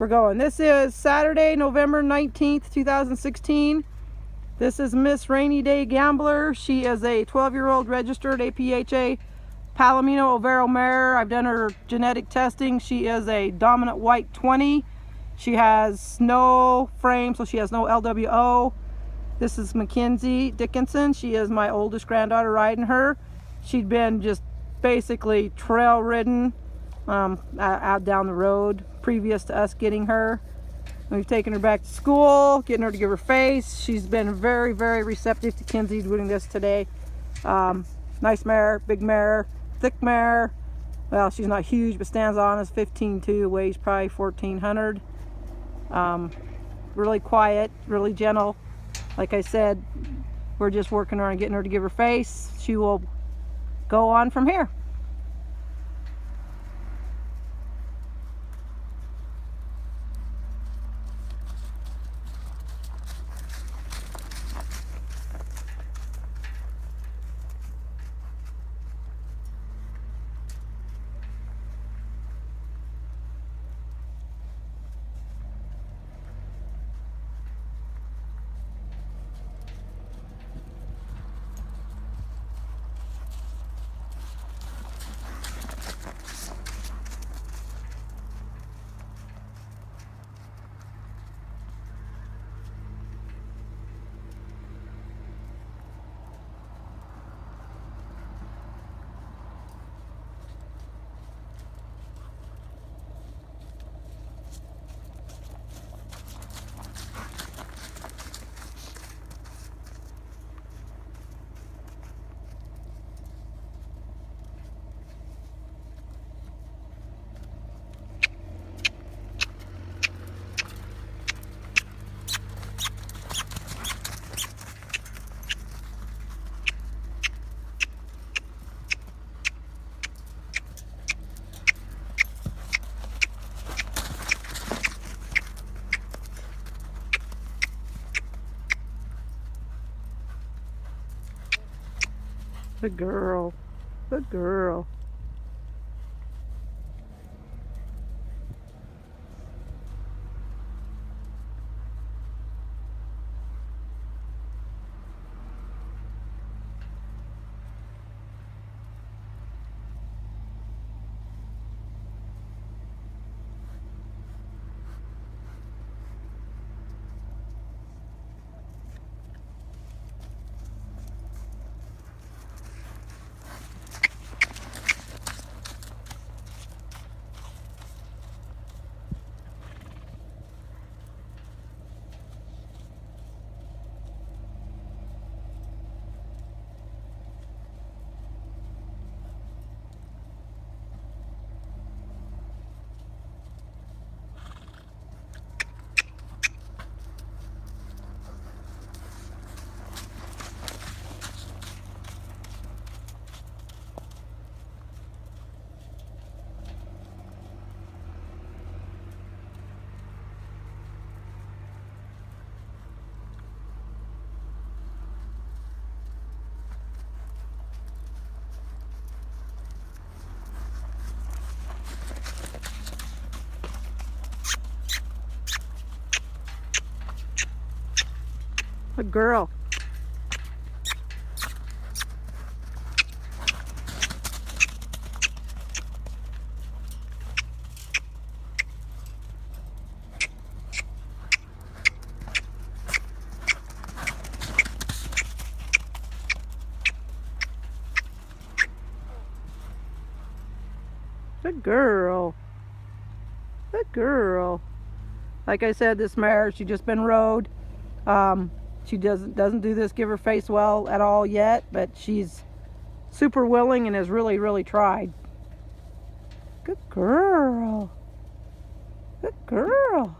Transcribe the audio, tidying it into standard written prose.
We're going. This is Saturday, November 19th, 2016. This is Miss Rainy Day Gambler. She is a 12-year-old registered APHA Palomino Overo mare. I've done her genetic testing. She is a dominant white 20. She has no frame, so she has no LWO. This is Mackenzie Dickinson. She is my oldest granddaughter riding her. She'd been just basically trail ridden out down the road previous to us getting her. We've taken her back to school, getting her to give her face. She's been very, very receptive to Kinsey doing this today. Nice mare, big mare, thick mare. Well, she's not huge, but stands on is 15.2, weighs probably 1,400. Really quiet, really gentle. Like I said, we're just working on getting her to give her face. She will go on from here. Good girl. Good girl. Good girl. Good girl. Good girl. Like I said, this mare, she just been rode. She doesn't do this give her face well at all yet, but she's super willing and has really, really tried. Good girl. Good girl.